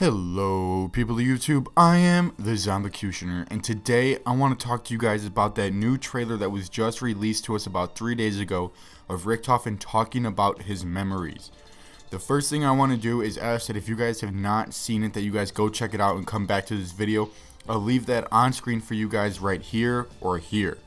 Hello people of YouTube, I am the Zombicutioner, and today I want to talk to you guys about that new trailer that was just released to us about 3 days ago of Richtofen talking about his memories. The first thing I want to do is ask that if you guys have not seen it, that you guys go check it out and come back to this video. I'll leave that on screen for you guys right here or here.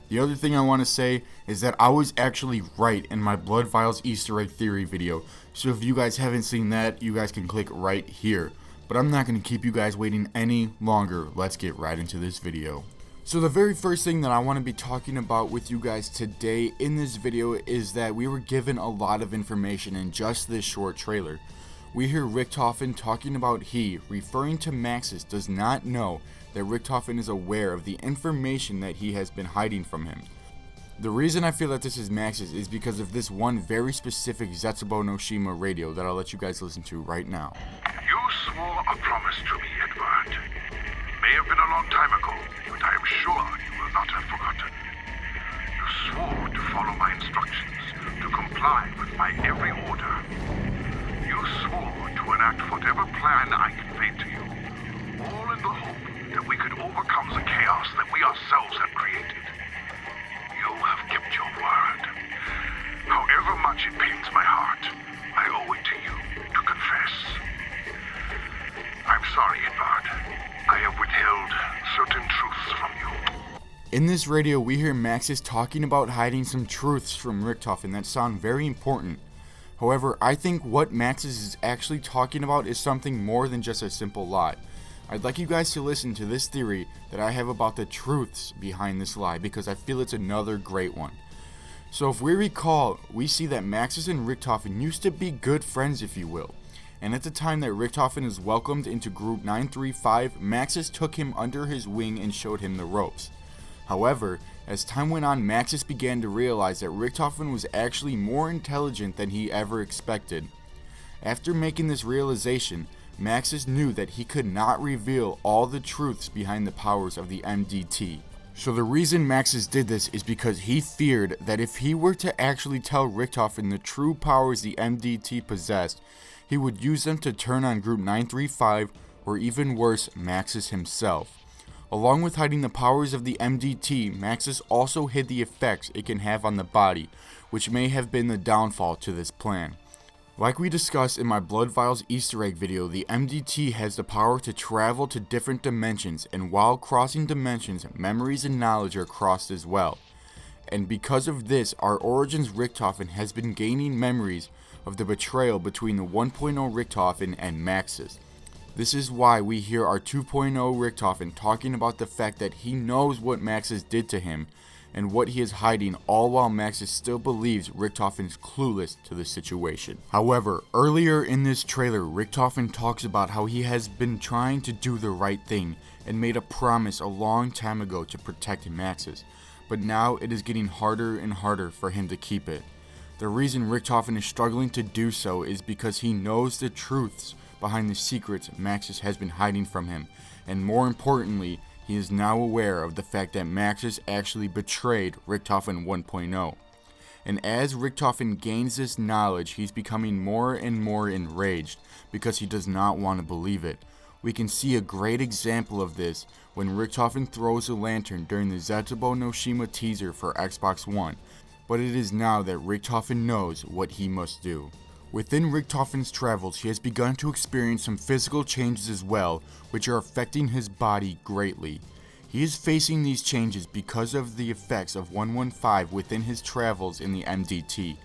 The other thing I want to say is that I was actually right in my Blood Vials Easter egg theory video, so if you guys haven't seen that, you guys can click right here. But I'm not going to keep you guys waiting any longer. Let's get right into this video. So the very first thing that I want to be talking about with you guys today in this video is that we were given a lot of information in just this short trailer. We hear Richtofen talking about he, referring to Maxis, does not know that Richtofen is aware of the information that he has been hiding from him. The reason I feel that this is Maxis is because of this one very specific Zetsubo no Shima radio that I'll let you guys listen to right now. You swore a promise to me, Edward. It may have been a long time ago, but I am sure you will not have forgotten. You swore to follow my instructions, to comply with my every order. You swore to enact whatever plan I conveyed to you, all in the hope that we could overcome the chaos that we ourselves have created. You have kept your word. However much it pains my heart, I owe it to you to confess. I'm sorry, Edward. I have withheld certain truths from you. In this radio, we hear Maxis talking about hiding some truths from Richtofen that sound very important. However, I think what Maxis is actually talking about is something more than just a simple lie. I'd like you guys to listen to this theory that I have about the truths behind this lie, because I feel it's another great one. So if we recall, we see that Maxis and Richtofen used to be good friends, if you will. And at the time that Richtofen is welcomed into Group 935, Maxis took him under his wing and showed him the ropes. However, as time went on, Maxis began to realize that Richtofen was actually more intelligent than he ever expected. After making this realization, Maxis knew that he could not reveal all the truths behind the powers of the MDT. So the reason Maxis did this is because he feared that if he were to actually tell Richtofen the true powers the MDT possessed, he would use them to turn on Group 935, or even worse, Maxis himself. Along with hiding the powers of the MDT, Maxis also hid the effects it can have on the body, which may have been the downfall to this plan. Like we discussed in my Blood Vials Easter egg video, the MDT has the power to travel to different dimensions, and while crossing dimensions, memories and knowledge are crossed as well. And because of this, our Origins Richtofen has been gaining memories of the betrayal between the 1.0 Richtofen and Maxis. This is why we hear our 2.0 Richtofen talking about the fact that he knows what Maxis did to him and what he is hiding, all while Maxis still believes Richtofen's clueless to the situation. However, earlier in this trailer, Richtofen talks about how he has been trying to do the right thing and made a promise a long time ago to protect Maxis, but now it is getting harder and harder for him to keep it. The reason Richtofen is struggling to do so is because he knows the truths behind the secrets Maxis has been hiding from him, and more importantly, he is now aware of the fact that Maxis actually betrayed Richtofen 1.0. And as Richtofen gains this knowledge, he's becoming more and more enraged because he does not want to believe it. We can see a great example of this when Richtofen throws a lantern during the Zetsubo no Shima teaser for Xbox One, but it is now that Richtofen knows what he must do. Within Richtofen's travels, he has begun to experience some physical changes as well, which are affecting his body greatly. He is facing these changes because of the effects of 115 within his travels in the MDT.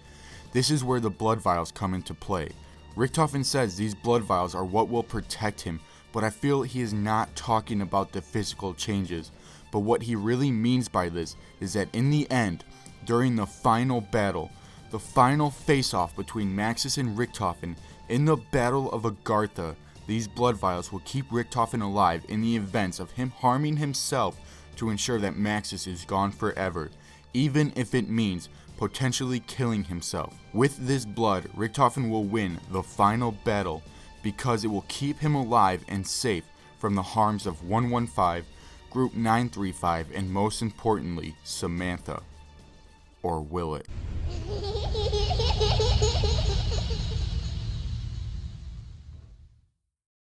This is where the blood vials come into play. Richtofen says these blood vials are what will protect him, but I feel he is not talking about the physical changes. But what he really means by this is that in the end, during the final battle, the final face-off between Maxis and Richtofen, in the Battle of Agartha, these blood vials will keep Richtofen alive in the events of him harming himself to ensure that Maxis is gone forever, even if it means potentially killing himself. With this blood, Richtofen will win the final battle because it will keep him alive and safe from the harms of 115, Group 935, and most importantly, Samantha. Or will it?